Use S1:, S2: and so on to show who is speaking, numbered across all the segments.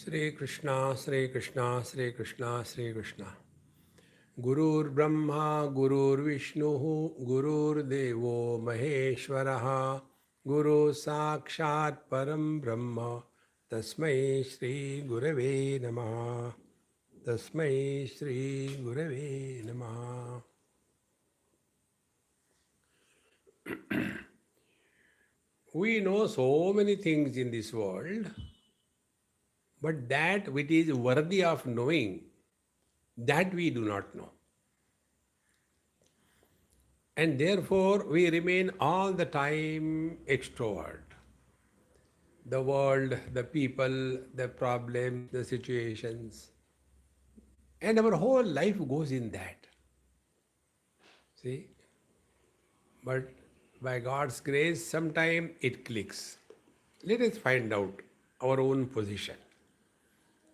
S1: Sri Krishna, Sri Krishna, Sri Krishna, Sri Krishna. Gurur Brahma, Gurur Vishnu, Gurur Devo Maheshwaraha, Guru Sakshat Param Brahma, Tasmai Shri Gurave Namaha, Tasmai Shri Gurave Namaha. We know so many things in this world, but that which is worthy of knowing, that we do not know. And therefore, we remain all the time extrovert. The world, the people, the problems, the situations. And our whole life goes in that. See? But by God's grace, sometime it clicks. Let us find out our own position.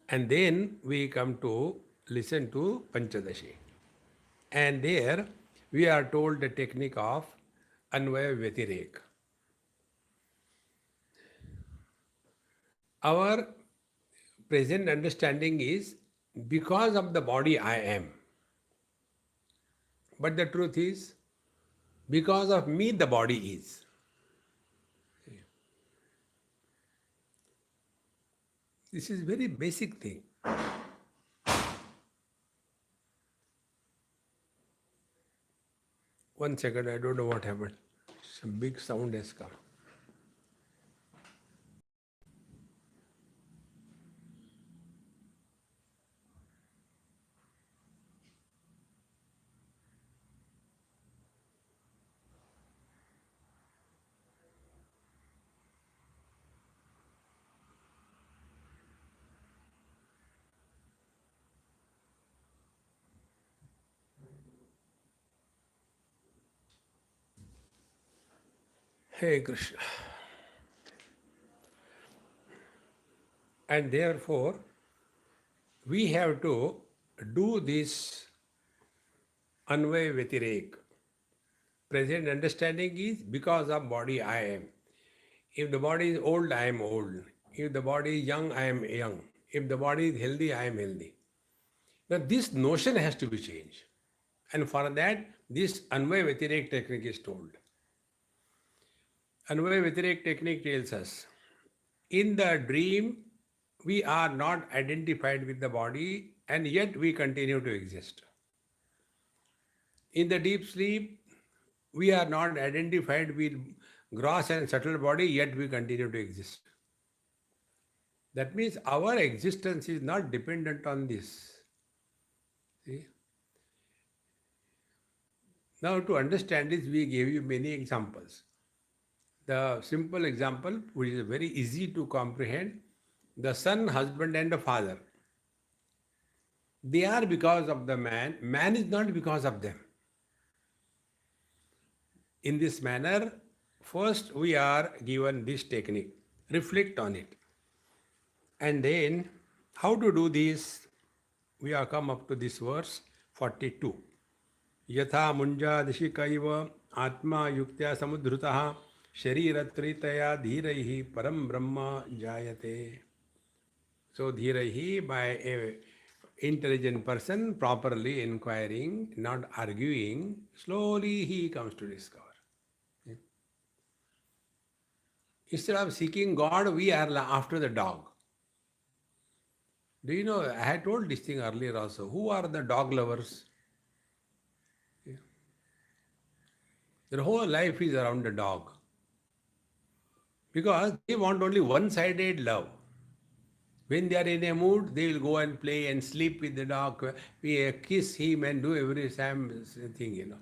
S1: And then we come to listen to Panchadashi. And there we are told the technique of Anvaya Vyatirek. Our present understanding is because of the body I am. But the truth is, because of me the body is. This is very basic thing. One second, I don't know what happened. Some big sound has come. Hey Krishna. And therefore, we have to do this Anvaya Vyatirek. Present understanding is because of body I am. If the body is old, I am old. If the body is young, I am young. If the body is healthy, I am healthy. Now this notion has to be changed. And for that, this Anvaya Vyatirek technique is told. Anvaya Vyatirek technique tells us, in the dream, we are not identified with the body and yet we continue to exist. In the deep sleep, we are not identified with gross and subtle body, yet we continue to exist. That means our existence is not dependent on this. See? Now to understand this, we gave you many examples. The simple example, which is very easy to comprehend, the son, husband and the father. They are because of the man. Man is not because of them. In this manner, first we are given this technique. Reflect on it. And then, how to do this? We have come up to this verse 42. Yatha munjadishikaiva atma yuktya samudhrutaha shariratritaya dhiraihi param brahma jayate. So dhiraihi, by a intelligent person properly inquiring, not arguing, slowly he comes to discover. Instead of seeking God, we are after the dog. Do you know, I had told this thing earlier also, who are the dog lovers? Their whole life is around the dog. Because they want only one-sided love. When they are in a mood, they will go and play and sleep with the dog, we kiss him and do every same thing, you know.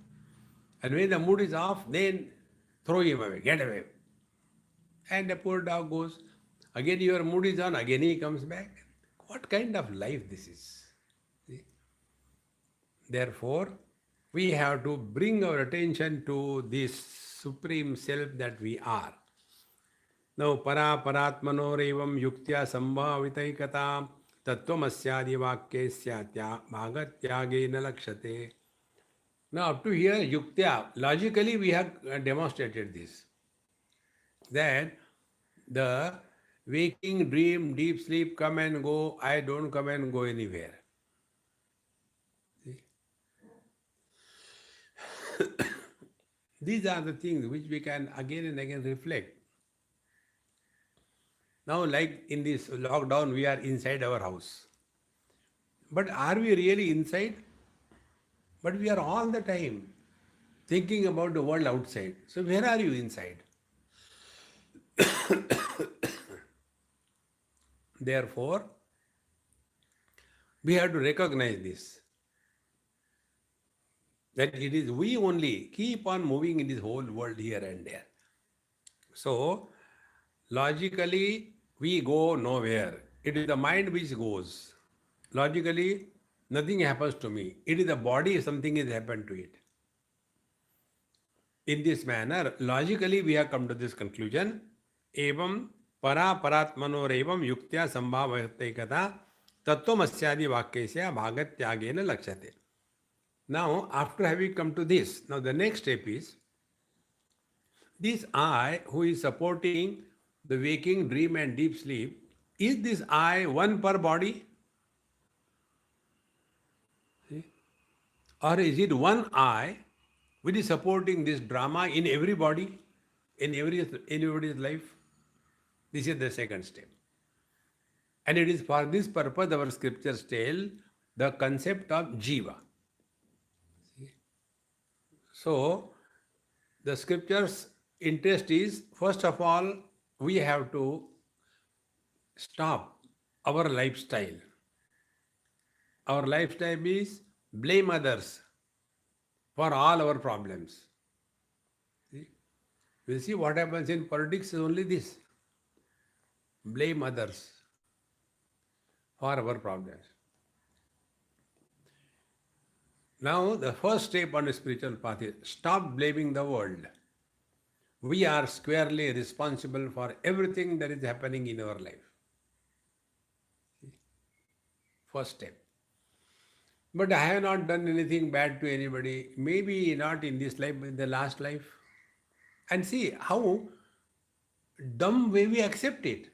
S1: And when the mood is off, then throw him away, get away. And the poor dog goes. Again your mood is on, again he comes back. What kind of life this is? See? Therefore, we have to bring our attention to this Supreme Self that we are. Now, para paratmanorevam yuktya sambhavitaikata tattvamasya vakyesya bhagatyagena lakshate. Now, up to here, yuktya, logically we have demonstrated this. That the Waking, dream, deep sleep, come and go. I don't come and go anywhere. See? These are the things which we can again and again reflect. Now, like in this lockdown, we are inside our house. But are we really inside? But we are all the time thinking about the world outside. So, where are you inside? Therefore, we have to recognize this, that it is we only keep on moving in this whole world here and there. So, logically, we go nowhere. It is the mind which goes. Logically, nothing happens to me. It is the body, something has happened to it. In this manner, logically, we have come to this conclusion. Evam para paratmanor evam yuktya sambhavate kata tattvamasyaadi vakyasya bhagatyagena lakshate. Now, after having come to this, now the next step is this I who is supporting the waking, dream and deep sleep, is this I one per body? See? Or is it one I which is supporting this drama in every body, in everybody's life? This is the second step. And it is for this purpose our scriptures tell the concept of jiva. See? So, the scriptures' interest is, first of all, we have to stop our lifestyle. Our lifestyle is blame others for all our problems. See? We'll see what happens in politics is only this. Blame others for our problems. Now, the first step on the spiritual path is stop blaming the world. We are squarely responsible for everything that is happening in our life. First step. But I have not done anything bad to anybody. Maybe not in this life, but in the last life. And see how dumb way we accept it.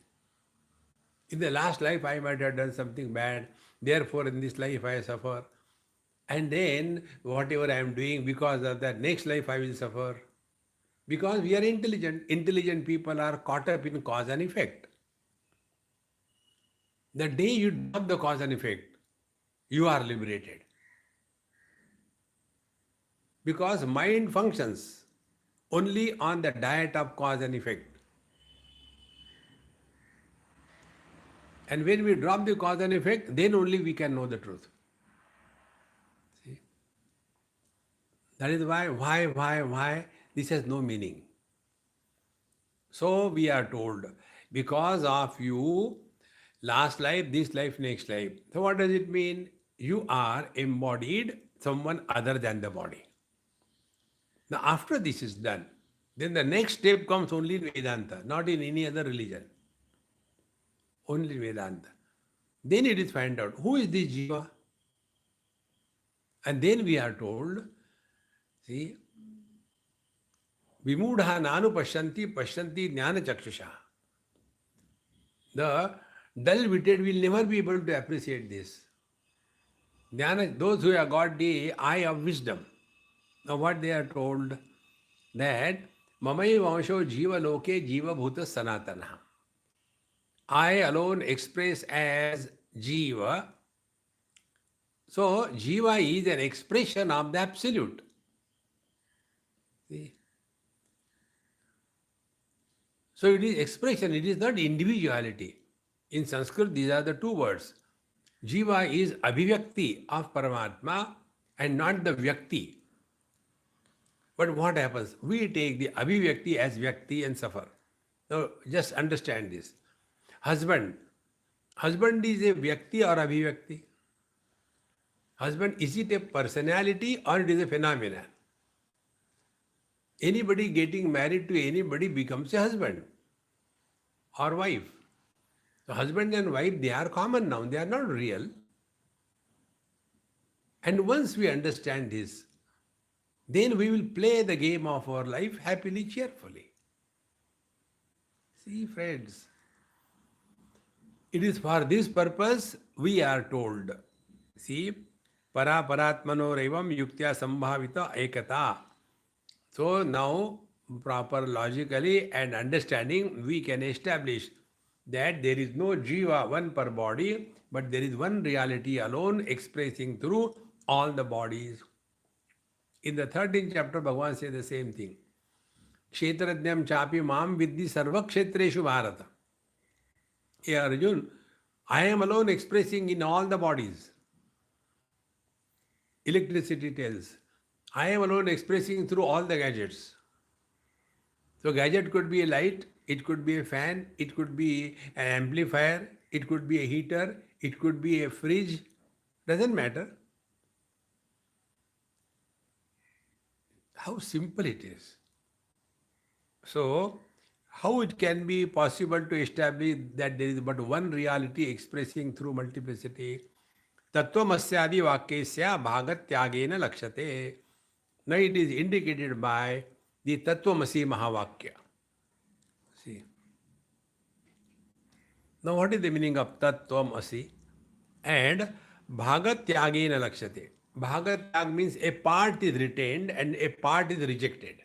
S1: In the last life, I might have done something bad. Therefore, in this life, I suffer. And then, whatever I am doing, because of that, next life I will suffer. Because we are intelligent. Intelligent people are caught up in cause and effect. The day you drop the cause and effect, you are liberated. Because mind functions only on the diet of cause and effect. And when we drop the cause and effect, then only we can know the truth. See? That is why? This has no meaning. So we are told, because of you, last life, this life, next life. So what does it mean? You are embodied someone other than the body. Now after this is done, then the next step comes only in Vedanta, not in any other religion. Only Vedanta. Then it is found out, who is this jiva? And then we are told, see, Vimudha nanu pashyanti jnana chakshusha. The dull-witted will never be able to appreciate this. Jnana, those who have got the eye of wisdom. Now what they are told, that mamai vansho jiva loke jiva bhuta sanatana. I alone express as jiva. So jiva is an expression of the absolute. See? So it is expression, it is not individuality. In Sanskrit, these are the two words. Jiva is abhivyakti of Paramatma and not the vyakti. But what happens? We take the abhivyakti as vyakti and suffer. Now just understand this. Husband is a vyakti or abhivyakti? Husband, is it a personality or it is a phenomenon? Anybody getting married to anybody becomes a husband or wife. So husband and wife, they are common now, they are not real. And once we understand this, then we will play the game of our life happily, cheerfully. See, friends, It is for this purpose we are told. See, para paratmanorevam yuktya sambhavita ekata. So now, proper logically and understanding, we can establish that there is no jiva, one per body, but there is one reality alone expressing through all the bodies. In the 13th chapter, Bhagavan says the same thing. Kshetrajnam chapi mam vidhi sarva kshetreshu bharata. Hey Arjun, I am alone expressing in all the bodies. Electricity tells, I am alone expressing through all the gadgets. So gadget could be a light, it could be a fan, it could be an amplifier, it could be a heater, it could be a fridge. Doesn't matter. How simple it is. So, how it can be possible to establish that there is but one reality expressing through multiplicity? Tattvamasyadi vakyesya bhagatyagena lakshate. Now it is indicated by the Tattvamasi Mahavakya. See. Now what is the meaning of Tattvamasi? And Bhagatyagena lakshate. Bhagatyag means a part is retained and a part is rejected.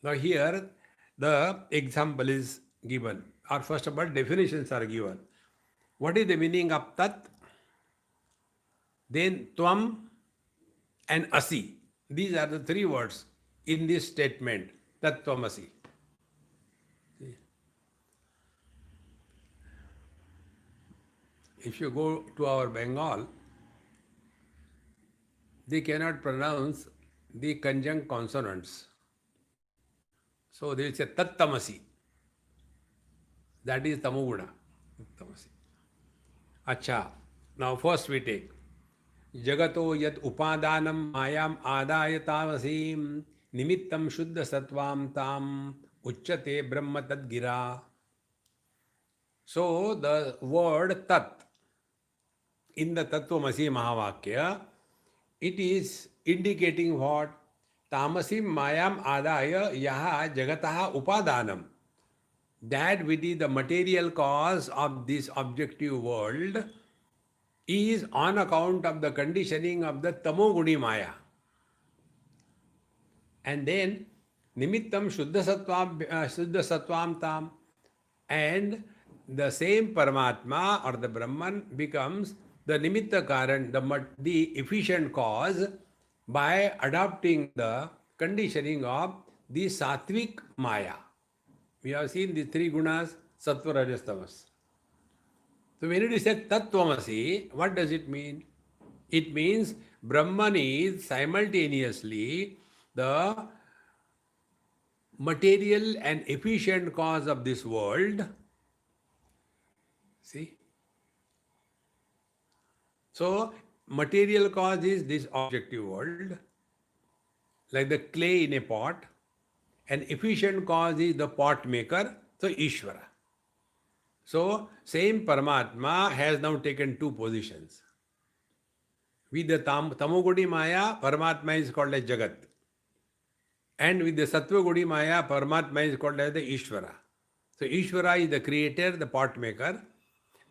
S1: Now here the example is given, or first of all definitions are given. What is the meaning of Tat? Then Tvam and Asi. These are the three words in this statement, Tattvamasi. If you go to our Bengal, they cannot pronounce the conjunct consonants. So they will say Tattamasi. That is Tamoguna. Tattamasi. Acha. Now first we take Jagato yat upadanam mayam adayatavasim nimittam shuddha satvam tam uchyate brahma tad gira. So the word Tat in the Tattvamasi Mahavakya, it is indicating what? Tamasim mayam adaya yaha jagataha upadanam. That which is the material cause of this objective world is on account of the conditioning of the tamoguni maya. And then nimittam shuddha sattvam tam. And the same Paramatma or the Brahman becomes the nimitta karan, the efficient cause by adopting the conditioning of the sattvic maya. We have seen the three gunas, sattva, rajas, tamas. So when it is said Tattvamasi, what does it mean? It means Brahman is simultaneously the material and efficient cause of this world. See? So, material cause is this objective world, like the clay in a pot, and efficient cause is the pot maker, so Ishvara. So, same Paramatma has now taken two positions. With the Tamogudi Maya, Paramatma is called as Jagat. And with the Sattvagudi Maya, Paramatma is called as the Ishvara. So, Ishvara is the creator, the pot maker,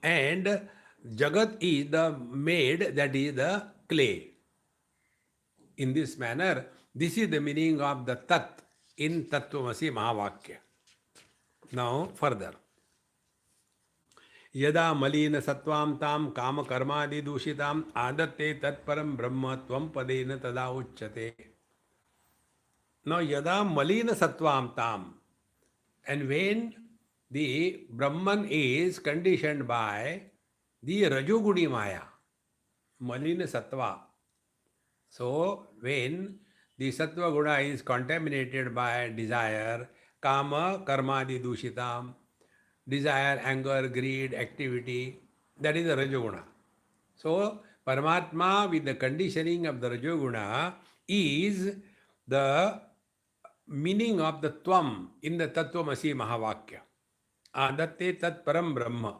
S1: and Jagat is the made, that is the clay. In this manner, this is the meaning of the Tat in Tattvamasi Mahavakya. Now, further. Yada malina sattvam tam kama karmadi dushitam adatte tatparam brahma tvam padena tada uchyate. Now, yada malina sattvam tam. And when the Brahman is conditioned by the Rajoguni Maya, Malina Sattva. So, when the Sattva Guna is contaminated by desire, Kama, Karmadi Dushitam, desire, anger, greed, activity, that is the Rajoguna. So, Paramatma with the conditioning of the Rajoguna is the meaning of the Tvam in the Tattvamasi Mahavakya. Adatte tat param brahma.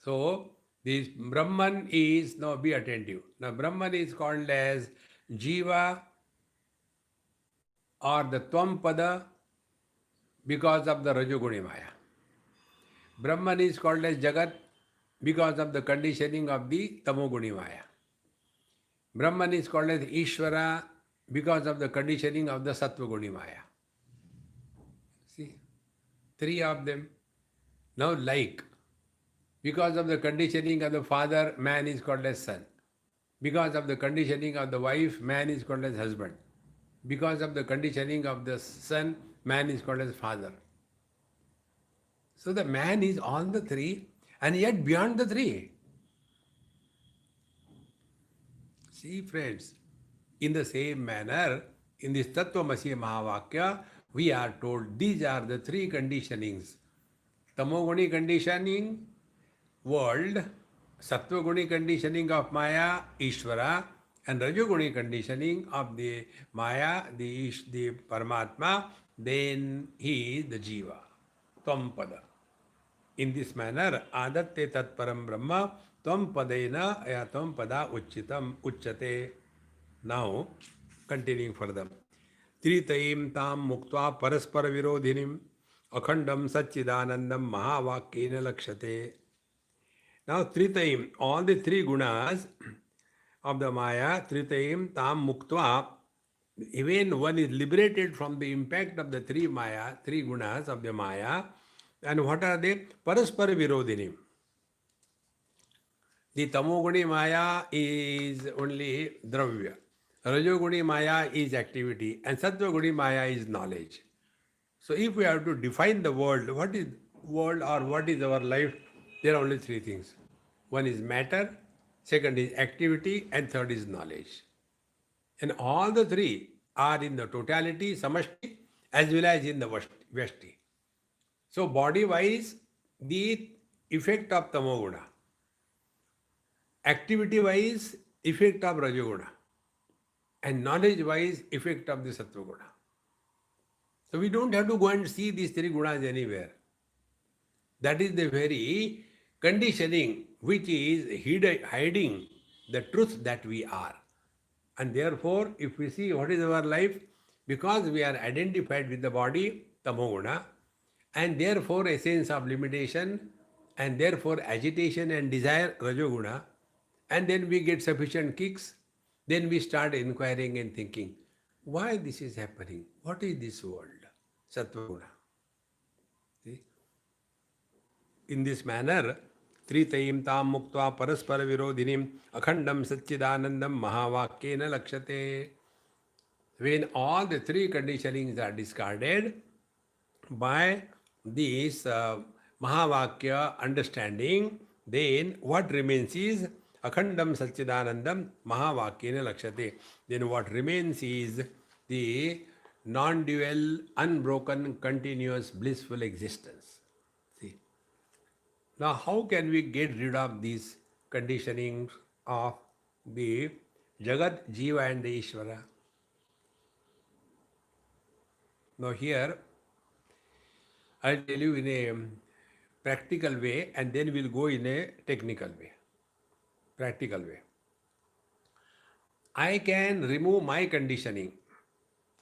S1: So, this Brahman is, now be attentive. Now, Brahman is called as Jiva or the Tvam Pada because of the Rajoguni Maya. Brahman is called as Jagat because of the conditioning of the Tamoguni Maya. Brahman is called as Ishvara because of the conditioning of the Sattvaguni Maya. See, three of them. Now, like, because of the conditioning of the father, man is called as son. Because of the conditioning of the wife, man is called as husband. Because of the conditioning of the son, man is called as father. So the man is on the three and yet beyond the three. See, friends, in the same manner, in this Tattvamasi Mahavakya, we are told these are the three conditionings. Tamoguni conditioning, world, Sattvaguni conditioning of Maya, Ishvara, and Rajoguni conditioning of the Maya, the Paramatma, then he is the Jiva, Tvam in this manner, adatte tat param brahma, tvam padena ya tvam pada uchyate. Now, continuing further. Tritaim tam muktva paraspara virodhinim, akhandam satchidanandam mahavakyena lakshate. Now, Tritaim, all the three gunas of the Maya, Tritaim tam muktva, even one is liberated from the impact of the three Maya, three gunas of the Maya. And what are they? Paraspara virodhini. The Tamoguni Maya is only Dravya. Rajoguni Maya is activity. And Sattvaguni Maya is knowledge. So if we have to define the world, what is world or what is our life? There are only three things. One is matter, second is activity, and third is knowledge. And all the three are in the totality, samashti, as well as in the vashti. So body-wise, the effect of tamoguna. Activity-wise, effect of rajoguna. And knowledge-wise, effect of the sattvaguna. So we don't have to go and see these three gunas anywhere. That is the very conditioning which is hiding the truth that we are. And therefore, if we see what is our life, because we are identified with the body, tamoguna, and therefore a sense of limitation, and therefore agitation and desire, rajoguna, and then we get sufficient kicks, then we start inquiring and thinking, why this is happening? What is this world? Sattvaguna. See? In this manner, Tritayim tam muktva paraspara virodhinim akhandam satchidanandam mahavakyena lakshate. When all the three conditionings are discarded by this Mahavakya understanding, then what remains is Akhandam Satchidanandam Mahavakyena Lakshate. Then what remains is the non-dual, unbroken, continuous, blissful existence. See. Now, how can we get rid of these conditionings of the Jagat, Jiva and the Ishvara? Now here, I'll tell you in a practical way and then we'll go in a technical way. Practical way. I can remove my conditioning.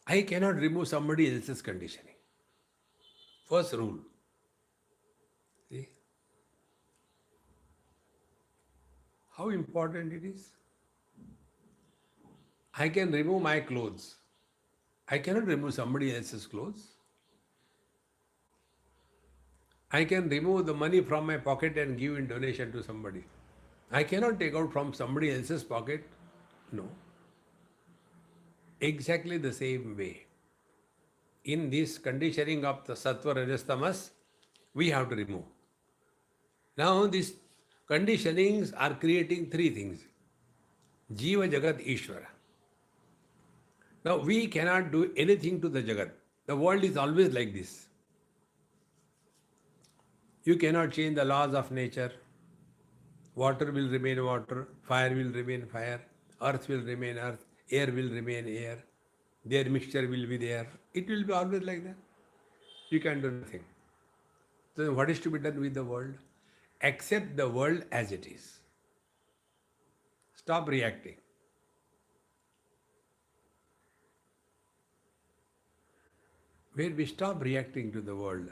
S1: I cannot remove somebody else's conditioning. First rule. See? How important it is? I can remove my clothes. I cannot remove somebody else's clothes. I can remove the money from my pocket and give in donation to somebody. I cannot take out from somebody else's pocket. No. Exactly the same way. In this conditioning of the sattva, rajas, tamas, we have to remove. Now these conditionings are creating three things. Jiva, Jagat, Ishvara. Now we cannot do anything to the Jagat. The world is always like this. You cannot change the laws of nature. Water will remain water, fire will remain fire, earth will remain earth, air will remain air, their mixture will be there. It will be always like that. You can do nothing. So what is to be done with the world? Accept the world as it is. Stop reacting. Where we stop reacting to the world,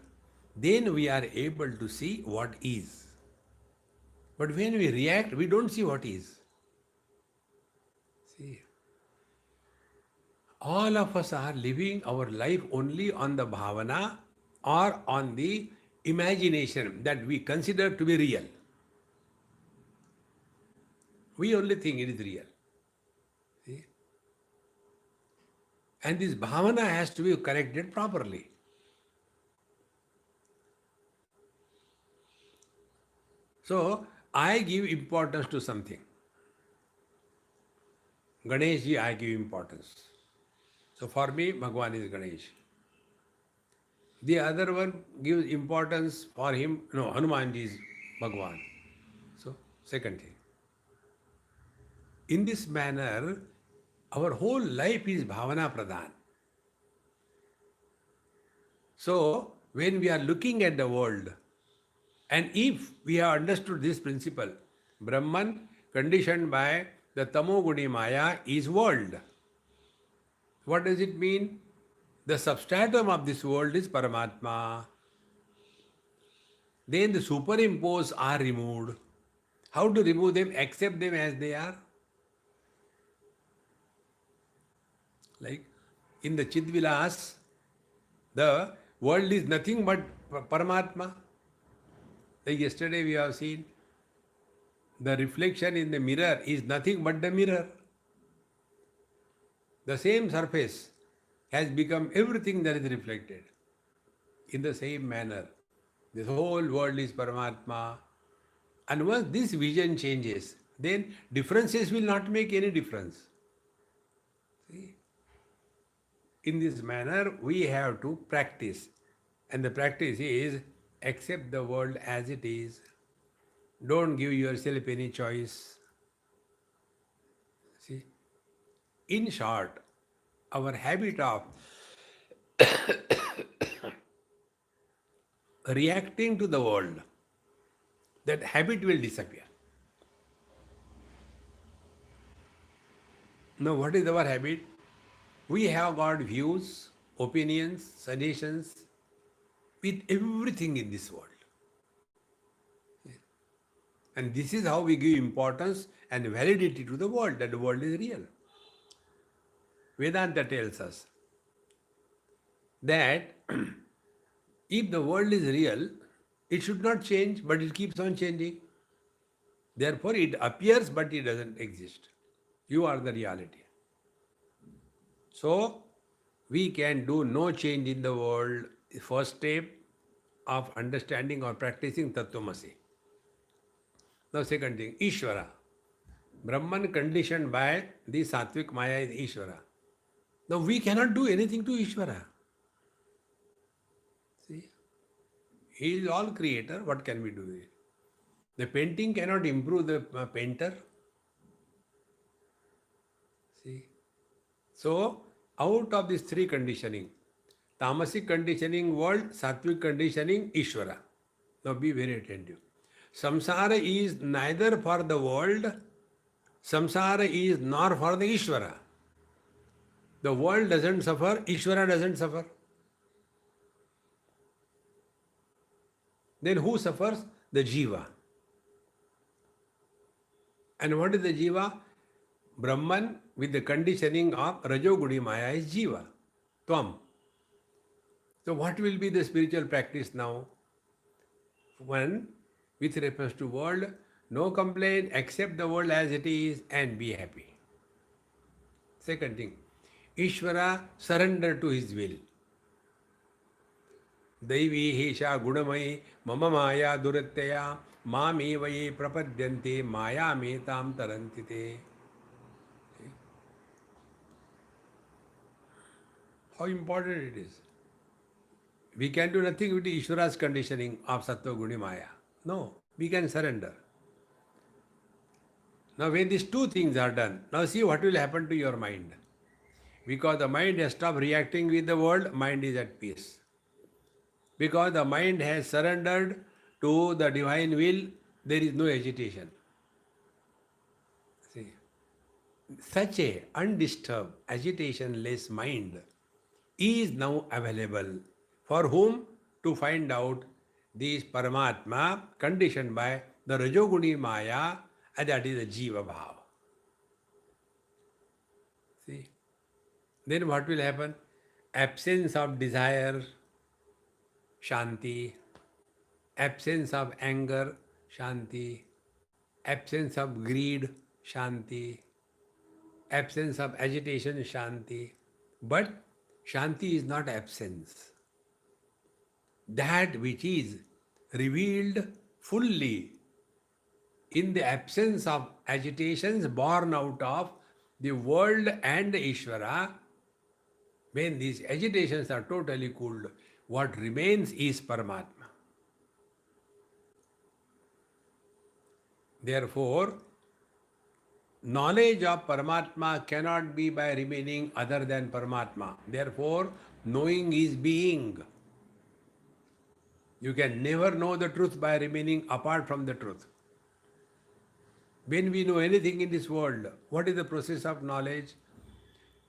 S1: then we are able to see what is. But when we react, we don't see what is. See, all of us are living our life only on the bhavana or on the imagination that we consider to be real. We only think it is real. See? And this bhavana has to be corrected properly. So, I give importance to something. Ganeshji, I give importance. So, for me, Bhagwan is Ganesh. The other one gives importance for him, no, Hanumanji is Bhagwan. So, second thing. In this manner, our whole life is bhavana pradhan. So, when we are looking at the world, and if we have understood this principle, Brahman conditioned by the tamoguni maya is world. What does it mean? The substratum of this world is Paramatma. Then the superimposed are removed. How to remove them? Accept them as they are. Like in the Chidvilas, the world is nothing but Paramatma. Like yesterday we have seen, the reflection in the mirror is nothing but the mirror. The same surface has become everything that is reflected. In the same manner, this whole world is Paramatma. And once this vision changes, then differences will not make any difference. See? In this manner, we have to practice. And the practice is accept the world as it is. Don't give yourself any choice. See? In short, our habit of reacting to the world, that habit will disappear. Now, what is our habit? We have got views, opinions, suggestions with everything in this world. And this is how we give importance and validity to the world, that the world is real. Vedanta tells us that if the world is real, it should not change, but it keeps on changing. Therefore, it appears, but it doesn't exist. You are the reality. So, we can do no change in the world. First step of understanding or practicing Tattvamasi. Now, second thing, Ishvara. Brahman conditioned by the Sattvic Maya is Ishvara. Now, we cannot do anything to Ishvara. See? He is all creator. What can we do with it? The painting cannot improve the painter. See? So, out of these three conditioning, tamasic conditioning world, sattvic conditioning Ishvara. Now be very attentive. Samsara is neither for the world, samsara is nor for the Ishvara. The world doesn't suffer, Ishvara doesn't suffer. Then who suffers? The Jiva. And what is the Jiva? Brahman with the conditioning of Rajoguni Maya is Jiva, Tvam. So what will be the spiritual practice now? One, with reference to world, no complaint, accept the world as it is and be happy. Second thing, Ishvara, surrender to his will. Daivi Hesha Gunamai Mama Maya Duratya Mami Vaye Prapadyante Maya Metam Tarantite. How important it is. We can do nothing with the Ishvara's conditioning of Sattva Guni Maya. No, we can surrender. Now when these two things are done, now see what will happen to your mind. Because the mind has stopped reacting with the world, mind is at peace. Because the mind has surrendered to the divine will, there is no agitation. See, such a undisturbed, agitation-less mind is now available. For whom? to find out this Paramatma conditioned by the Rajoguni Maya, and that is the Jiva Bhava. See? Then what will happen? Absence of desire, Shanti. Absence of anger, Shanti. Absence of greed, Shanti. Absence of agitation, Shanti. But Shanti is not absence. That which is revealed fully in the absence of agitations born out of the world and the Ishvara, when these agitations are totally cooled, what remains is Paramatma. Therefore, knowledge of Paramatma cannot be by remaining other than Paramatma. Therefore, knowing is being. You can never know the truth by remaining apart from the truth. When we know anything in this world, what is the process of knowledge?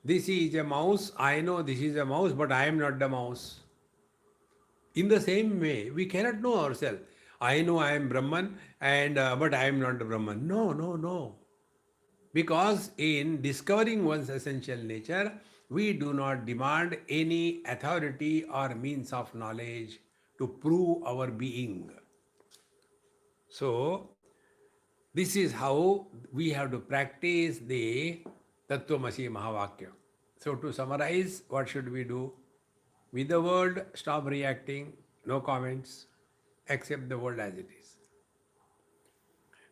S1: This is a mouse, I know this is a mouse, but I am not the mouse. In the same way, we cannot know ourselves. I know I am Brahman, and but I am not the Brahman. No, no, no. Because in discovering one's essential nature, we do not demand any authority or means of knowledge to prove our being. So, this is how we have to practice the Tattvamasi Mahavakya. So, to summarize, what should we do? With the world, stop reacting, no comments, accept the world as it is.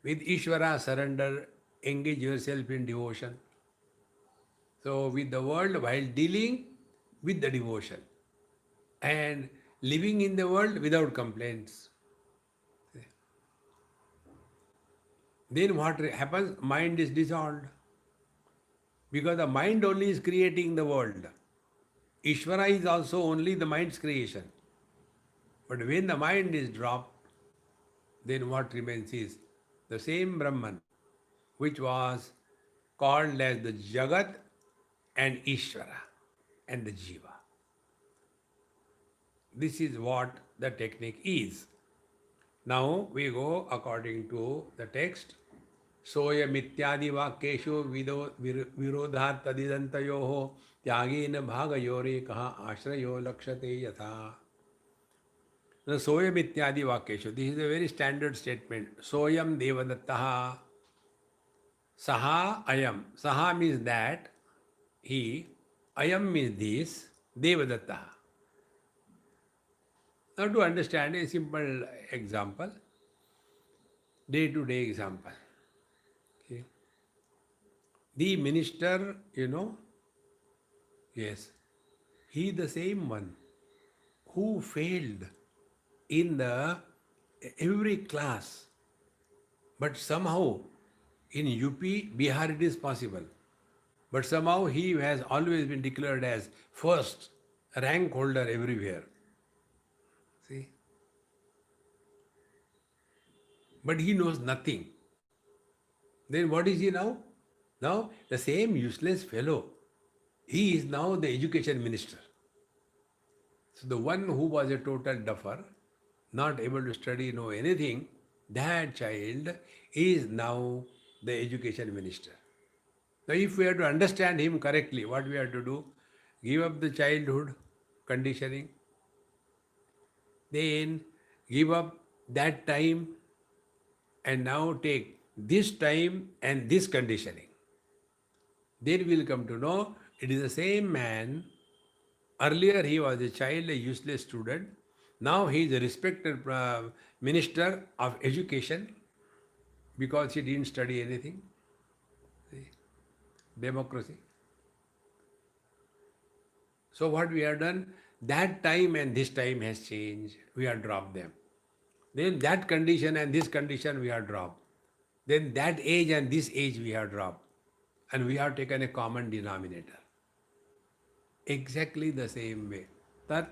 S1: With Ishvara, surrender, engage yourself in devotion. So, with the world, while dealing with the devotion, and living in the world without complaints. Then what happens? Mind is dissolved. Because the mind only is creating the world. Ishvara is also only the mind's creation. But when the mind is dropped, then what remains is the same Brahman, which was called as the Jagat and Ishvara and the Jiva. This is what the technique is. Now we go according to the text. Soyam ityadi vakyeshu virodhat tadidantayoho tyagena bhagayore kaha ashrayo lakshate yatha. The Soyam ityadi vakyeshu. This is a very standard statement. Soyam devadattaha. Saha ayam. Saha means that, he. Ayam means this. Devadattaha. Now to understand a simple example, day-to-day example. Okay. The minister, yes, he the same one who failed in the every class, but somehow in UP, Bihar it is possible. But somehow he has always been declared as first rank holder everywhere. See? But he knows nothing. Then what is he now? Now the same useless fellow, he is now the education minister. So the one who was a total duffer, not able to study, know anything, that child is now the education minister. Now if we have to understand him correctly, what we have to do? Give up the childhood conditioning, then give up that time, and now take this time and this conditioning. Then we will come to know it is the same man. Earlier he was a child, a useless student. Now he is a respected minister of education because he didn't study anything. See? Democracy. So what we have done, that time and this time has changed. We have dropped them. Then that condition and this condition we have dropped. Then that age and this age we have dropped. And we have taken a common denominator. Exactly the same way. Tat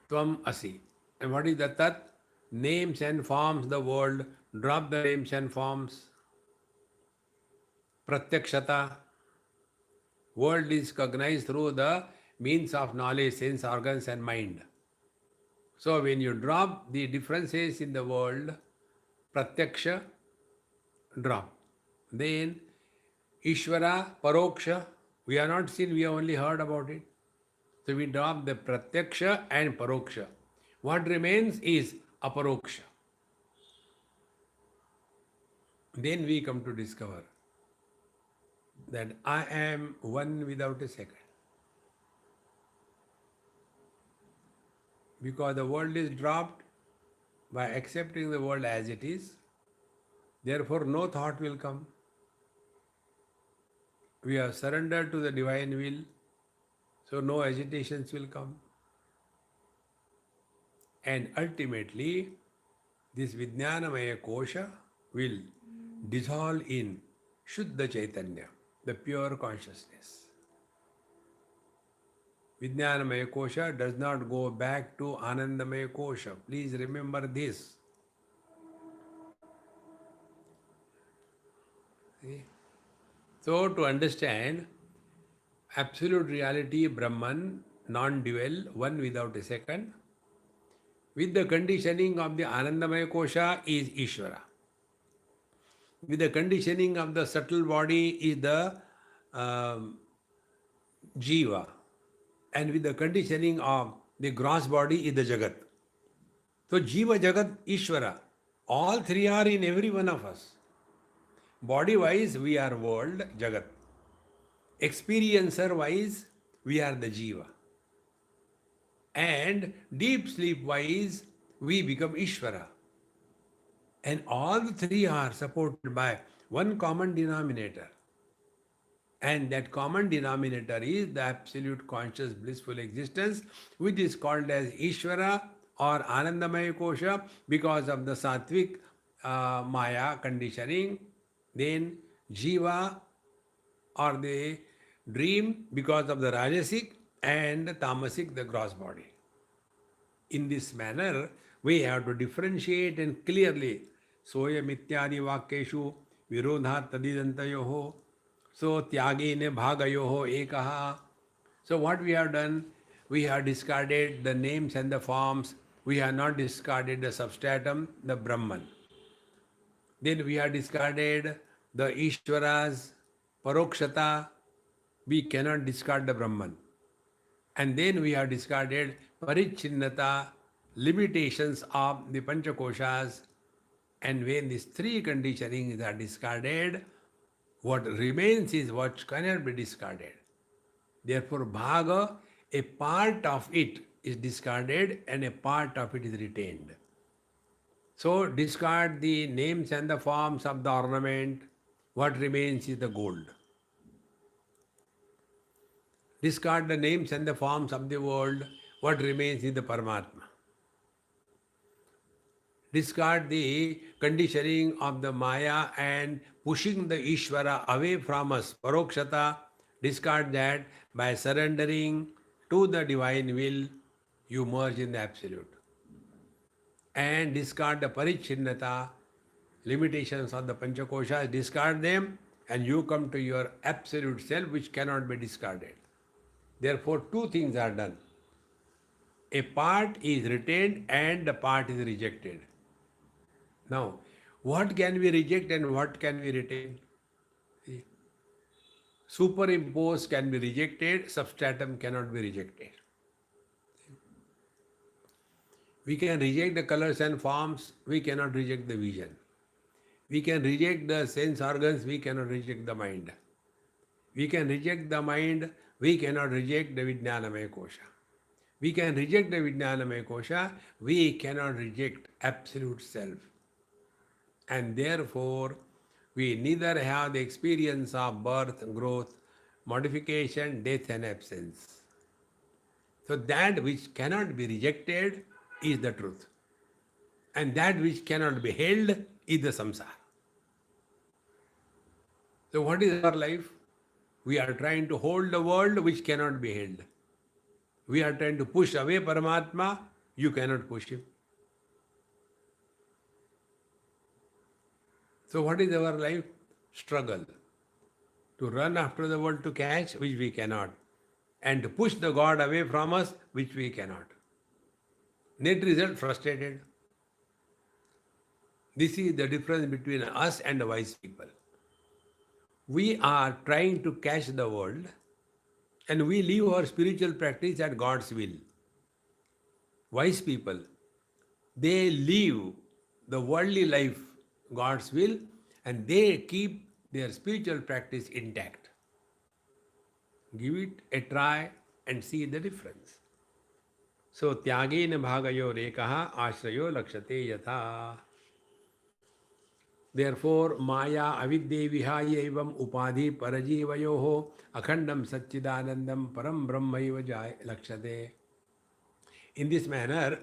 S1: Tvam Asi. And what is the Tat? Names and forms the world. Drop the names and forms. Pratyakshata. World is cognized through the means of knowledge, sense organs and mind. So when you drop the differences in the world, pratyaksha, drop. Then Ishvara, paroksha, we have not seen, we have only heard about it. So we drop the pratyaksha and paroksha. What remains is aparoksha. Then we come to discover that I am one without a second. Because the world is dropped, by accepting the world as it is, therefore no thought will come. We have surrendered to the divine will, so no agitations will come. And ultimately, this Vijnanamaya Kosha will dissolve in Shuddha Chaitanya, the pure consciousness. Vijnanamaya Kosha does not go back to Anandamaya Kosha. Please remember this. See? So, to understand absolute reality, Brahman, non-dual, one without a second, with the conditioning of the Anandamaya Kosha is Ishvara. With the conditioning of the subtle body is the Jiva. And with the conditioning of the gross body is the Jagat. So Jiva, Jagat, Ishvara, all three are in every one of us. Body-wise, we are world, Jagat. Experiencer-wise, we are the Jiva. And deep sleep-wise, we become Ishvara. And all the three are supported by one common denominator. And that common denominator is the absolute conscious blissful existence, which is called as Ishvara or Anandamaya Kosha because of the Sattvic Maya conditioning. Then Jiva or the dream because of the Rajasic and the Tamasic, the gross body. In this manner, we have to differentiate and clearly Soyam ityadi vakyeshu virodhat tadidantayoho. So tyagene bhagayoho ekaha. So what we have done, we have discarded the names and the forms. We have not discarded the substratum, the Brahman. Then we have discarded the Ishvara's parokshata. We cannot discard the Brahman. And then we have discarded parichinnata, limitations of the Panchakoshas. And when these three conditionings are discarded, what remains is what cannot be discarded. Therefore, bhaga, a part of it is discarded and a part of it is retained. So, discard the names and the forms of the ornament. What remains is the gold. Discard the names and the forms of the world. What remains is the Paramatma. Discard the conditioning of the Maya and pushing the Ishvara away from us, parokshata. Discard that by surrendering to the divine will, you merge in the absolute. And discard the parichinnata, limitations of the panchakoshas, discard them, and you come to your absolute self which cannot be discarded. Therefore, two things are done. A part is retained and the part is rejected. Now, what can we reject and what can we retain? See? Superimposed can be rejected, substratum cannot be rejected. We can reject the colors and forms, we cannot reject the vision. We can reject the sense organs, we cannot reject the mind. We can reject the mind, we cannot reject the Vijnanamaya Kosha. We can reject the Vijnanamaya Kosha, we cannot reject absolute self. And therefore, we neither have the experience of birth, growth, modification, death and absence. So that which cannot be rejected is the truth. And that which cannot be held is the samsara. So what is our life? We are trying to hold the world which cannot be held. We are trying to push away Paramatma, you cannot push him. So what is our life? Struggle. To run after the world to catch, which we cannot. And to push the God away from us, which we cannot. Net result, frustrated. This is the difference between us and the wise people. We are trying to catch the world and we leave our spiritual practice at God's will. Wise people, they leave the worldly life God's will and they keep their spiritual practice intact. Give it a try and see the difference. So त्यागेन भागयोरेकः आश्रयो लक्ष्यते यथा. Therefore, Maya avidye vihaya evam upadhi parajivayoho akhandam satchidanandam param brahmaiva lakshate. In this manner,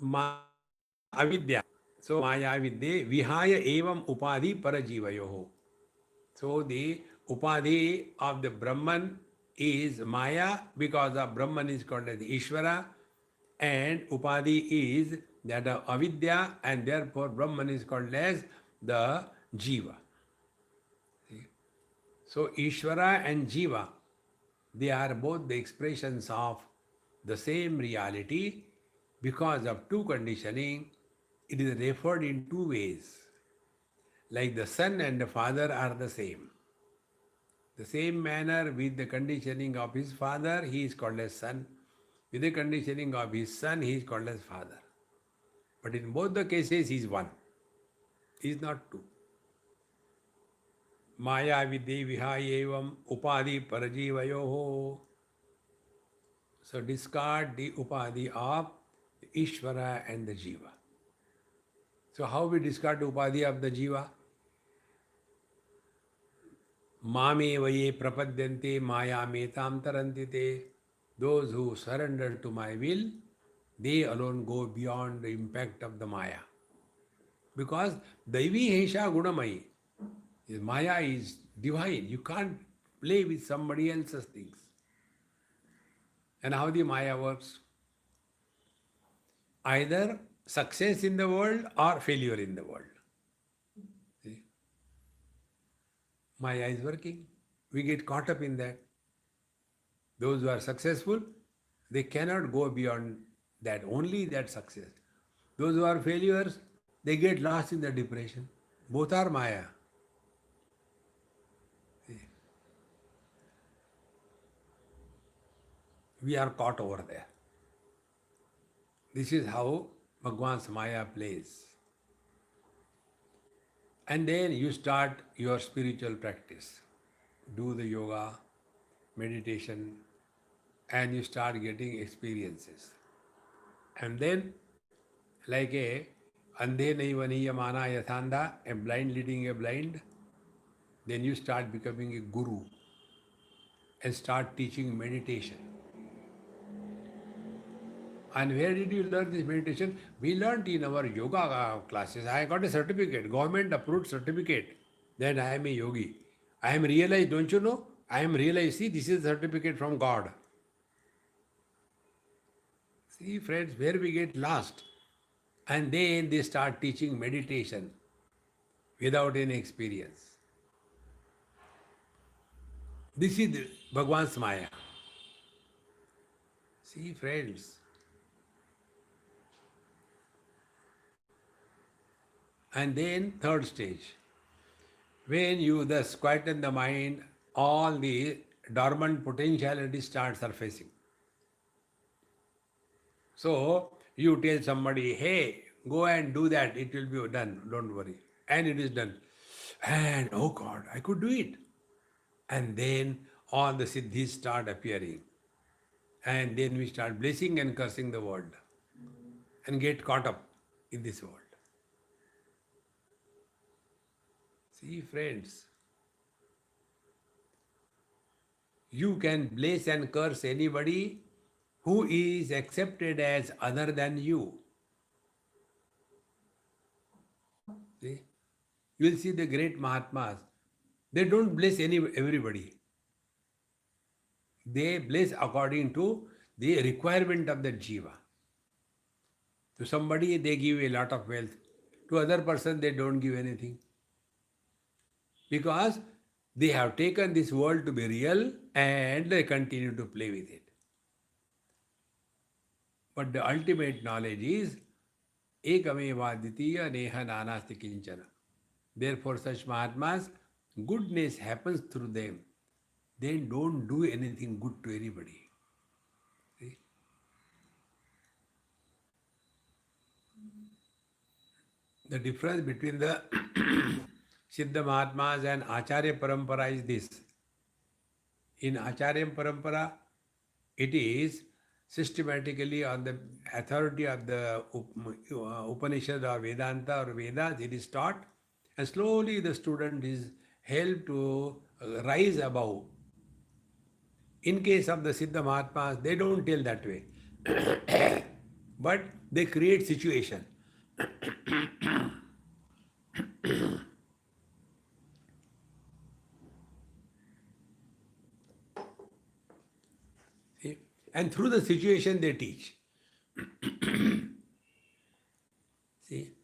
S1: Maya avidya. So Maya avidye vihaya evam upadhi parajivayoho. So the upadhi of the Brahman is Maya because the Brahman is called as Ishvara and upadhi is that of avidya and therefore Brahman is called as the Jiva. See? So Ishvara and Jiva, they are both the expressions of the same reality. Because of two conditioning, it is referred in two ways. Like the son and the father are the same. The same manner with the conditioning of his father, he is called as son. With the conditioning of his son, he is called as father. But in both the cases, he is one. He is not two. Maya vidye vihayevam upadhi parajivayoho. So discard the upadhi of the Ishvara and the Jiva. So how we discard the upadhi of the Jiva? Mame vaye prapadyante maya metam tarantite. Those who surrender to my will, they alone go beyond the impact of the Maya. Because Daivi Hesha Gunamayi, Maya is divine. You can't play with somebody else's things. And how the Maya works? Either success in the world or failure in the world. See? Maya is working. We get caught up in that. Those who are successful, they cannot go beyond that, only that success. Those who are failures, they get lost in the depression. Both are Maya. See? We are caught over there. This is how Bhagwan's Maya plays. And then you start your spiritual practice. Do the yoga, meditation, and you start getting experiences. And then, like a andhe naivaniya mana yathanda, a blind leading a blind, then you start becoming a guru and start teaching meditation. And where did you learn this meditation? We learned in our yoga classes. I got a certificate, government approved certificate that I am a yogi. I am realized, don't you know? I am realized, see, this is a certificate from God. See, friends, where we get lost. And then they start teaching meditation without any experience. This is Bhagwan's Maya. See, friends. And then third stage. When you thus quieten the mind, all the dormant potentialities start surfacing. So you tell somebody, hey, go and do that, it will be done, don't worry. And it is done. And oh God, I could do it. And then all the siddhis start appearing. And then we start blessing and cursing the world and get caught up in this world. See, friends, you can bless and curse anybody who is accepted as other than you. See? You will see the great Mahatmas. They don't bless everybody. They bless according to the requirement of the jiva. To somebody they give a lot of wealth. To other person they don't give anything. Because they have taken this world to be real and they continue to play with it. But the ultimate knowledge is Ekameva Ditiya Neha Nanasti Kinchana. Therefore, such Mahatmas, goodness happens through them. They don't do anything good to anybody. See? The difference between the Siddha Mahatmas and Acharya Parampara is this. In Acharya Parampara, it is systematically on the authority of the Upanishad or Vedanta or Vedas, it is taught, and slowly the student is helped to rise above. In case of the Siddha Mahatmas, they don't tell that way, but they create situation. See? And through the situation they teach. See?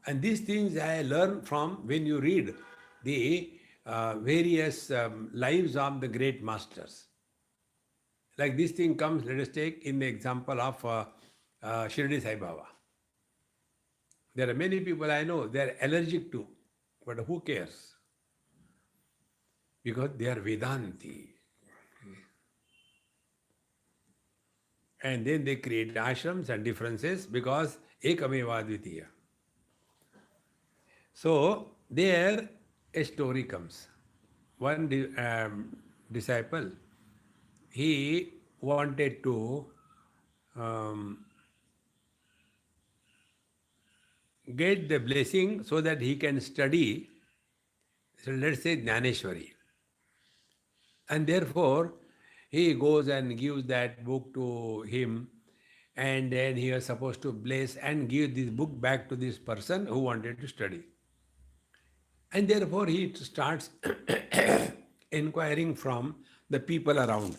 S1: And these things I learn from when you read the various lives of the great masters. Like this thing comes, let us take in the example of Shirdi Sai Baba. There are many people I know, they are allergic to, but who cares? Because they are Vedanti. And then they create ashrams and differences because Ekameva Dvitiya. So there a story comes. One disciple, he wanted to get the blessing so that he can study, so let's say Jnaneshwari. And therefore, he goes and gives that book to him, and then he was supposed to bless and give this book back to this person who wanted to study. And therefore, he starts inquiring from the people around.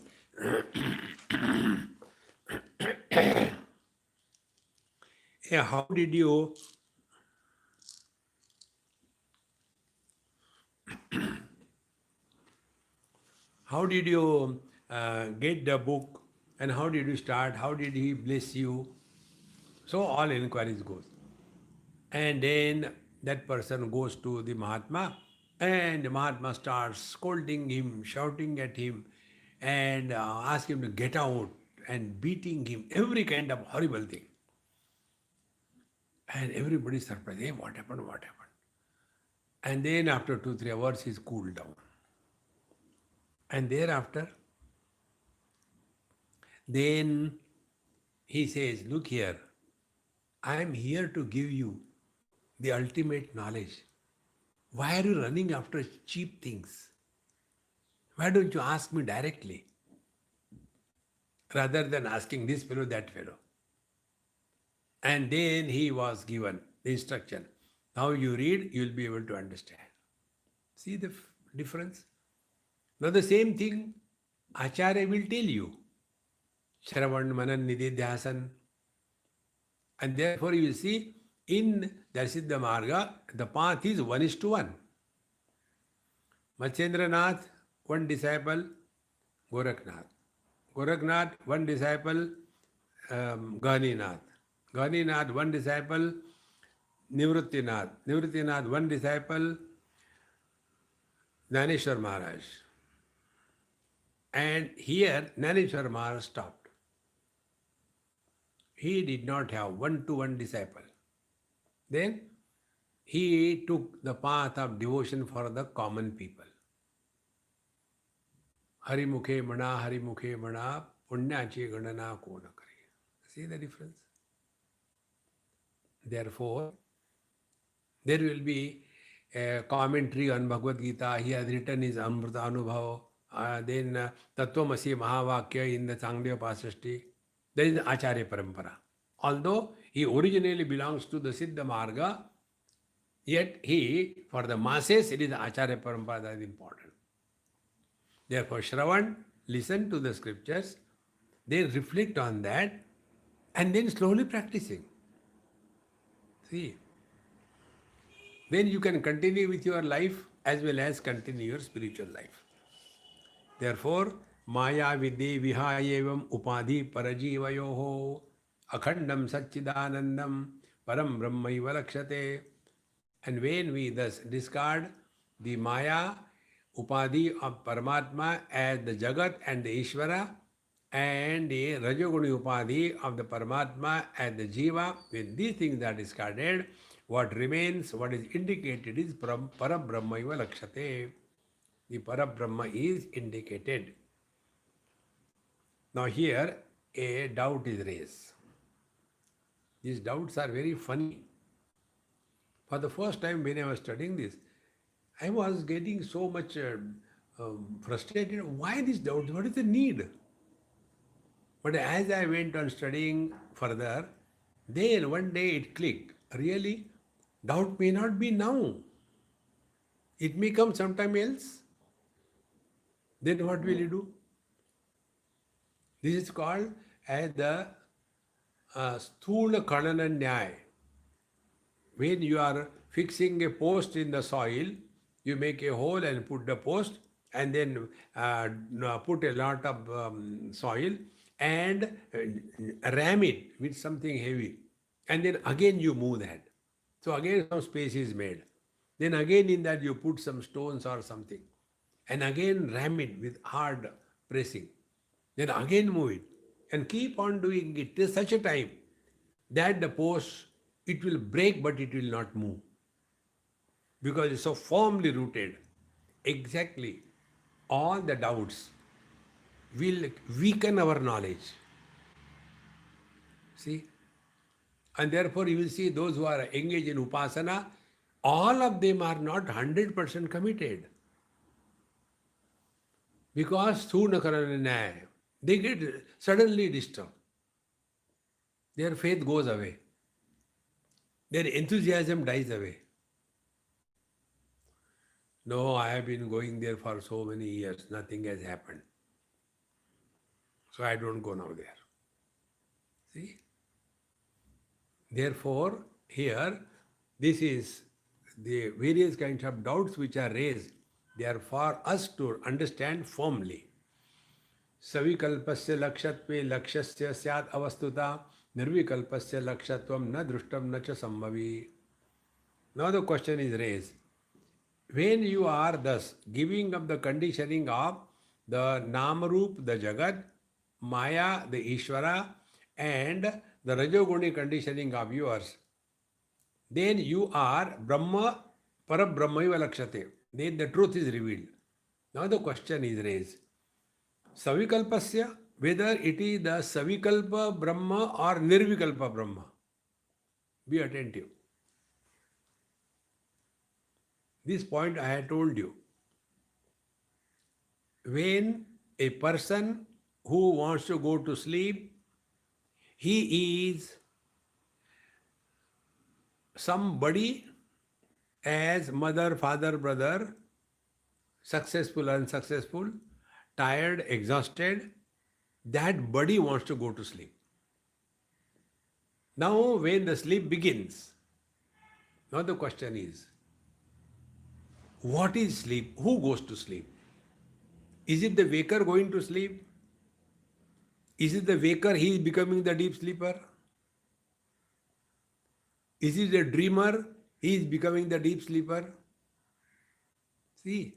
S1: Yeah, how did you get the book, and how did you start? How did he bless you? So all inquiries goes. And then that person goes to the Mahatma, and the Mahatma starts scolding him, shouting at him, and ask him to get out, and beating him, every kind of horrible thing. And everybody is surprised. Hey, what happened? What happened? And then after 2-3 hours, he's cooled down. And thereafter, then he says, look here, I am here to give you the ultimate knowledge. Why are you running after cheap things? Why don't you ask me directly? Rather than asking this fellow, that fellow. And then he was given the instruction. Now you read, you will be able to understand. See the difference? Now the same thing Acharya will tell you. Shravan, Manan, Nididhyasan. And therefore you will see in the Siddha Marga, the path is 1:1. Matsyendranath, one disciple, Gorakhnath. Gorakhnath, one disciple, Gahninath. Gahninath, one disciple, Nivruttinath. Nivruttinath, one disciple, Jnaneshwar Maharaj. And here, Jnaneshwar Maharaj stopped. He did not have one-to-one disciple. Then he took the path of devotion for the common people. Hari Mukhe Mana, Punyachi Ganana Kona Kare. See the difference? Therefore, there will be a commentary on Bhagavad Gita. He has written his Amrita Anubhav. Then Tattvamasi Mahavakya in the Sangdeva Pasashti. There is Acharya Parampara. Although he originally belongs to the Siddha Marga, yet he, for the masses, it is Acharya Parampara that is important. Therefore, Shravan, listen to the scriptures, they reflect on that, and then slowly practicing. See, then you can continue with your life as well as continue your spiritual life. Therefore, Maya Vidhi Vihayevam Upadhi Parajivayoho Akhandam Satchidanandam Param Brahmaiva Lakshate. And when we thus discard the Maya Upadhi of Paramatma as the Jagat and the Ishvara, and the Rajoguni Upadhi of the Paramatma as the Jiva, when these things are discarded, what remains, what is indicated is Parabrahmaiva Lakshate. The Parabrahma is indicated. Now here a doubt is raised. These doubts are very funny. For the first time when I was studying this, I was getting so much frustrated. Why these doubts? What is the need? But as I went on studying further, then one day it clicked. Really, doubt may not be now. It may come sometime else. Then what will you do? This is called as the Sthula Kanana Nyaya. When you are fixing a post in the soil, you make a hole and put the post and then put a lot of soil and ram it with something heavy. And then again you move that. So again some space is made. Then again in that you put some stones or something. And again ram it with hard pressing. Then again move it. And keep on doing it till such a time that the post, it will break but it will not move. Because it's so firmly rooted. Exactly. All the doubts will weaken our knowledge. See? And therefore you will see those who are engaged in upasana, all of them are not 100% committed. Because they get suddenly disturbed. Their faith goes away. Their enthusiasm dies away. No, I have been going there for so many years, nothing has happened. So I don't go now there. See? Therefore, here, this is the various kinds of doubts which are raised. They are for us to understand firmly. Savikalpasya lakshatve lakshasya syat avastuta nirvikalpasya lakshatvam na drushtam na cha sambhavi. Now the question is raised. When you are thus giving up the conditioning of the Namarup, the Jagat, Maya, the Ishvara, and the Rajoguni conditioning of yours, then you are Brahma, Parabrahmaiva Lakshate. Then the truth is revealed. Now the question is raised. Savikalpasya, whether it is the Savikalpa Brahma or Nirvikalpa Brahma. Be attentive. This point I had told you. When a person who wants to go to sleep, he is somebody as mother, father, brother, successful, unsuccessful, tired, exhausted, that body wants to go to sleep. Now when the sleep begins, now the question is, what is sleep? Who goes to sleep? Is it the waker going to sleep? Is it the waker, he is becoming the deep sleeper? Is it the dreamer, he is becoming the deep sleeper? See,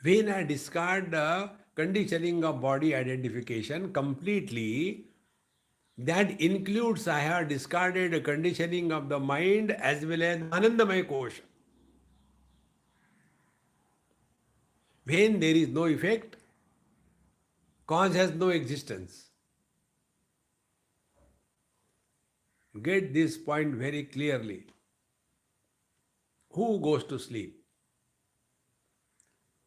S1: when I discard the conditioning of body identification completely, that includes I have discarded the conditioning of the mind as well as Anandamaya Kosha. When there is no effect, cause has no existence. Get this point very clearly. Who goes to sleep?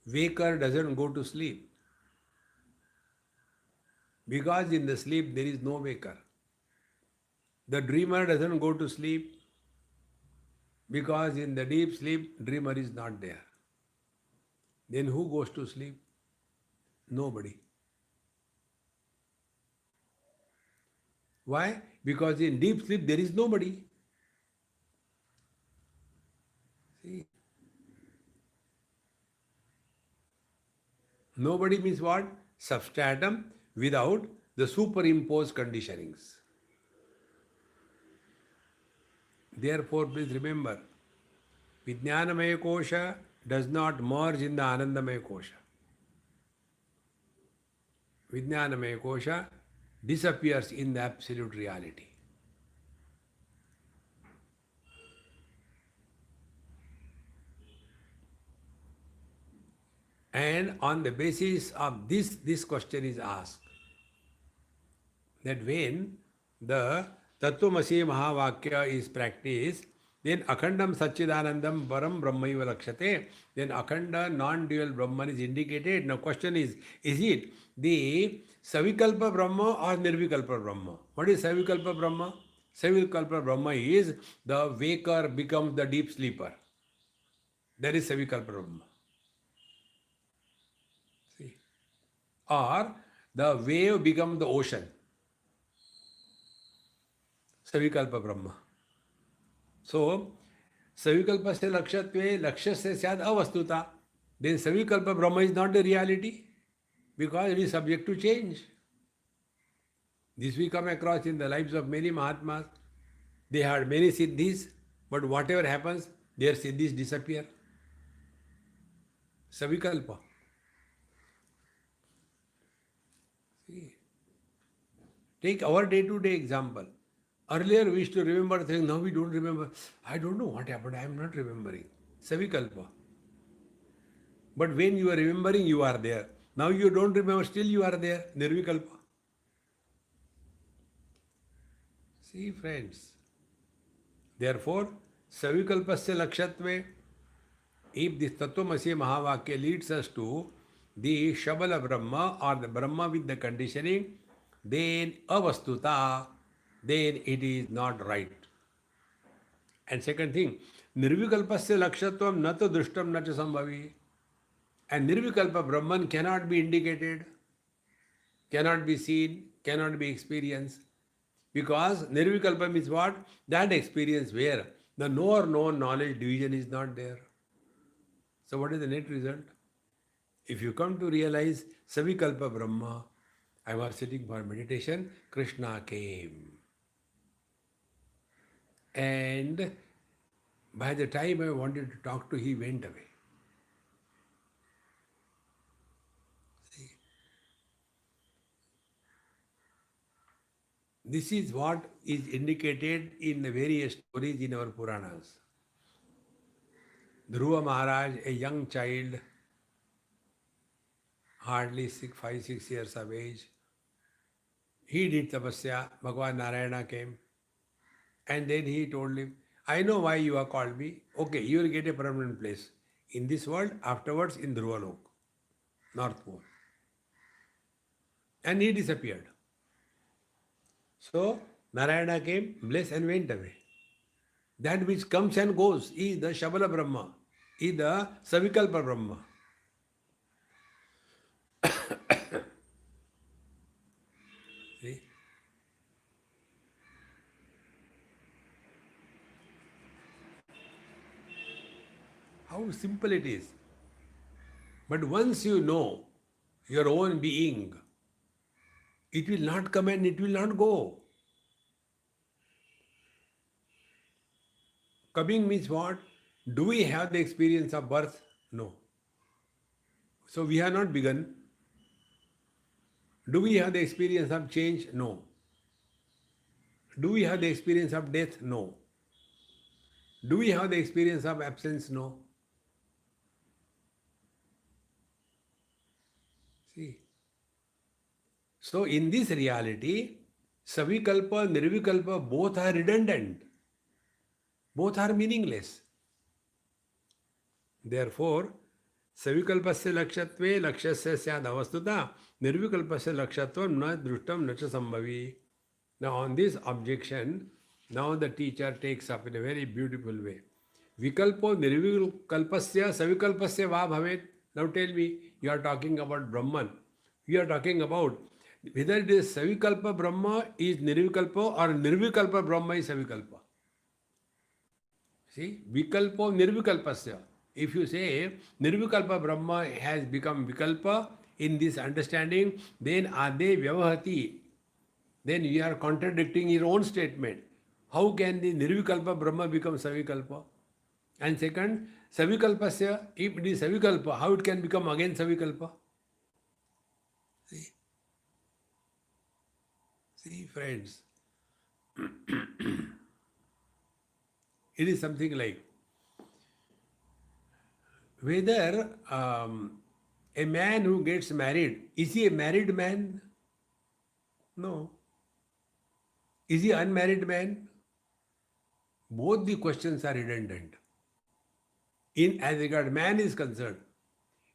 S1: Waker doesn't go to sleep. Because in the sleep there is no waker. The dreamer doesn't go to sleep because in the deep sleep dreamer is not there. Then who goes to sleep? Nobody. Why? Because in deep sleep there is nobody. See? Nobody means what? Substratum without the superimposed conditionings. Therefore, please remember, Vijnanamaya Kosha does not merge in the Anandamaya Kosha. Vijnanamaya Kosha disappears in the absolute reality. And on the basis of this question is asked, that when the Tattvamasi Mahavakya is practiced, then Akhandam Satchidanandam Param Brahmaiva Lakshate, then Akhanda non-dual Brahman is indicated. Now question is it the Savikalpa Brahma or Nirvikalpa Brahma? What is Savikalpa Brahma? Savikalpa Brahma is the waker becomes the deep sleeper. That is Savikalpa Brahma. See? Or the wave becomes the ocean. Savikalpa Brahma. So, Savikalpa se lakshatve, lakshya se syad avastuta. Then Savikalpa Brahma is not the reality because it is subject to change. This we come across in the lives of many Mahatmas. They had many siddhis, but whatever happens, their siddhis disappear. Savikalpa. See, take our day-to-day example. Earlier we used to remember things, now we don't remember. I don't know what happened, I am not remembering. Savikalpa. But when you are remembering, you are there. Now you don't remember, still you are there. Nirvikalpa. See friends. Therefore, Savikalpasya lakshatve, if this Tattvamasi Mahavakya leads us to the Shabala Brahma or the Brahma with the conditioning, then avastuta, then it is not right. And second thing, Nirvikalpasya lakshatvam na to drushtam na cha sambhavi. And Nirvikalpa Brahman cannot be indicated, cannot be seen, cannot be experienced. Because Nirvikalpa means what? That experience where the knower known knowledge division is not there. So what is the net result? If you come to realize Savikalpa Brahma, I was sitting for meditation, Krishna came. And by the time I wanted to talk to him, he went away. See? This is what is indicated in the various stories in our Puranas. Dhruva Maharaj, a young child, hardly 5-6 years of age, he did tapasya, Bhagavan Narayana came, and then he told him, I know why you have called me. Okay, you will get a permanent place in this world, afterwards in Dhruvalok, North Pole. And he disappeared. So, Narayana came, blessed and went away. That which comes and goes is the Shabala Brahma, is the Savikalpa Brahma. See? How simple it is. But once you know your own being, it will not come and it will not go. Coming means what? Do we have the experience of birth? No. So we have not begun. Do we have the experience of change? No. Do we have the experience of death? No. Do we have the experience of absence? No. See. So in this reality, Savikalpa, Nirvikalpa, both are redundant. Both are meaningless. Therefore, Savikalpasya lakshatve lakshasya syad avastuta, Nirvikalpasya lakshatvam na drushtam na cha sambhavi. Now on this objection, now the teacher takes up in a very beautiful way. Vikalpo nirvikalpasya savikalpasya va bhavet. Now tell me, you are talking about Brahman. You are talking about whether it is Savikalpa Brahma is Nirvikalpa or Nirvikalpa Brahma is Savikalpa. See, Vikalpo Nirvikalpasya. If you say Nirvikalpa Brahma has become Vikalpa, in this understanding, then ade vyavahati. Then you are contradicting your own statement. How can the Nirvikalpa Brahma become Savikalpa? And second, Savikalpasya, if it is Savikalpa, how it can become again Savikalpa? See, see friends, it is something like whether a man who gets married, is he a married man? No. Is he unmarried man? Both the questions are redundant. In as regard man is concerned,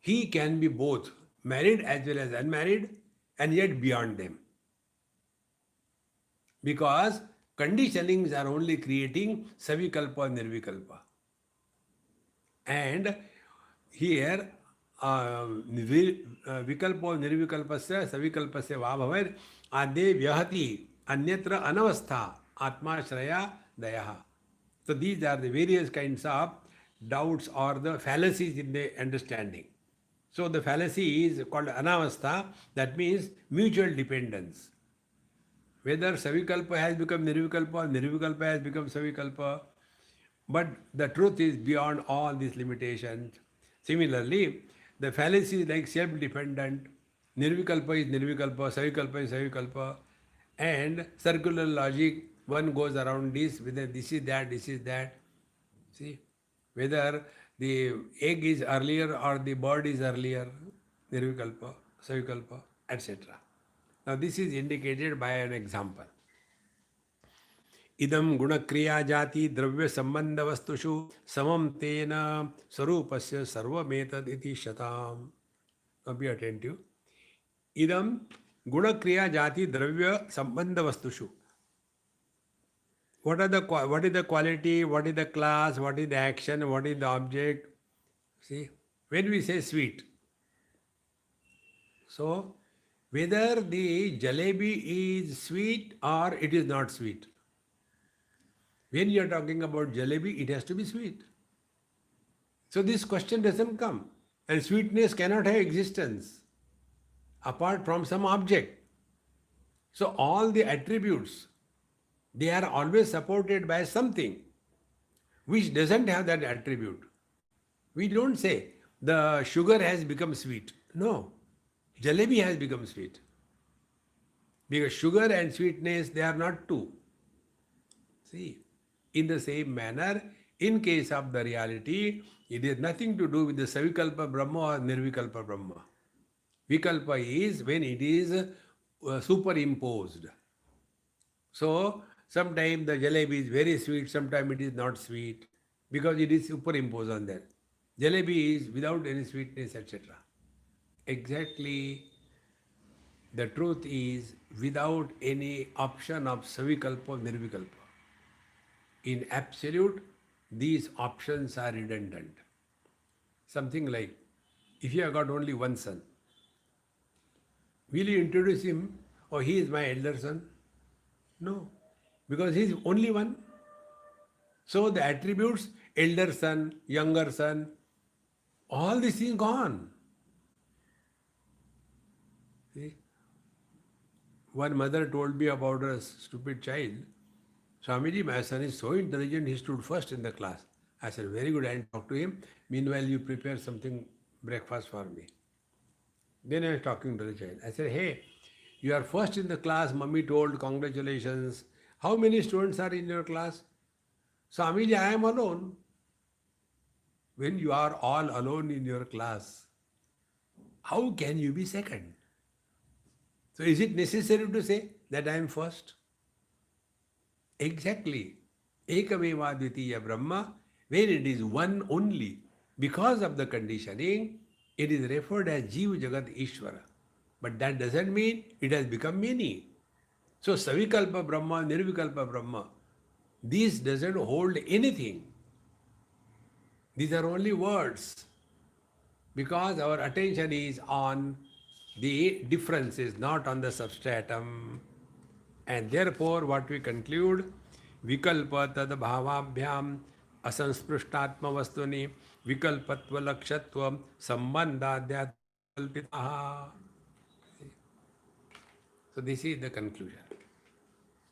S1: he can be both married as well as unmarried and yet beyond them. Because conditionings are only creating Savikalpa and Nirvikalpa. And here Vikalpo Nirvikalpasya Savikalpasya Vabhavar Ade Vyahati Anyatra Anavastha Atma Shraya Dayaha. So these are the various kinds of doubts or the fallacies in the understanding. So the fallacy is called Anavastha, that means mutual dependence. Whether Savikalpa has become Nirvikalpa or Nirvikalpa has become Savikalpa, but the truth is beyond all these limitations. Similarly, the fallacy is like self-dependent. Nirvikalpa is Nirvikalpa, Savikalpa is Savikalpa, and circular logic, one goes around this, whether this is that, this is that. See, whether the egg is earlier or the bird is earlier, Nirvikalpa, Savikalpa, etc. Now this is indicated by an example. Idam gunakriya jati dravya sambandha vastushu samam tena sarupasya sarvametad iti shatam. Now be attentive. Idam gunakriya jati dravya sambandha vastushu. What is the quality, what is the class, what is the action, what is the object? See, when we say sweet, so whether the jalebi is sweet or it is not sweet. When you are talking about jalebi, it has to be sweet. So this question doesn't come. And sweetness cannot have existence apart from some object. So all the attributes, they are always supported by something which doesn't have that attribute. We don't say the sugar has become sweet. No, jalebi has become sweet. Because sugar and sweetness, they are not two. See, in the same manner, in case of the reality, it has nothing to do with the Savikalpa Brahma or Nirvikalpa Brahma. Vikalpa is when it is superimposed. So, sometimes the jalebi is very sweet, sometimes it is not sweet, because it is superimposed on that. Jalebi is without any sweetness, etc. Exactly, the truth is without any option of Savikalpa, Nirvikalpa. In absolute, these options are redundant. Something like, if you have got only one son, will you introduce him, oh, he is my elder son? No, because he is only one. So the attributes, elder son, younger son, all this is gone. See? One mother told me about a stupid child. Swamiji, my son is so intelligent, he stood first in the class. I said, very good, and talk to him. Meanwhile, you prepare something, breakfast for me. Then I was talking to the child. I said, hey, you are first in the class, mummy told, congratulations. How many students are in your class? Swamiji, I am alone. When you are all alone in your class, how can you be second? So is it necessary to say that I am first? Exactly. Ekameva Dvitiya Brahma, when it is one only, because of the conditioning, it is referred as Jiva Jagat Ishvara. But that doesn't mean it has become many. So Savikalpa Brahma, Nirvikalpa Brahma, these doesn't hold anything. These are only words. Because our attention is on the differences, not on the substratum. And therefore, what we conclude, Vikalpa tad bhavabhyam asansprishtatma vastuni vikalpatva lakshatvam sambandhadyat kalpitaha. So this is the conclusion.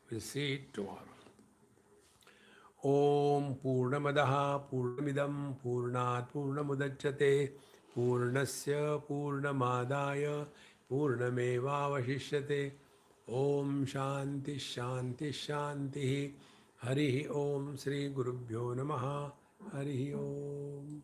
S1: We'll see it tomorrow. Om Purnamadaha Purnamidam Purnat Purnamudachyate Purnasya Purnamadaya Purnamevavashishyate. Om Shanti Shanti Shanti. Hari Om Sri Gurubhyo Namaha. Hari Om.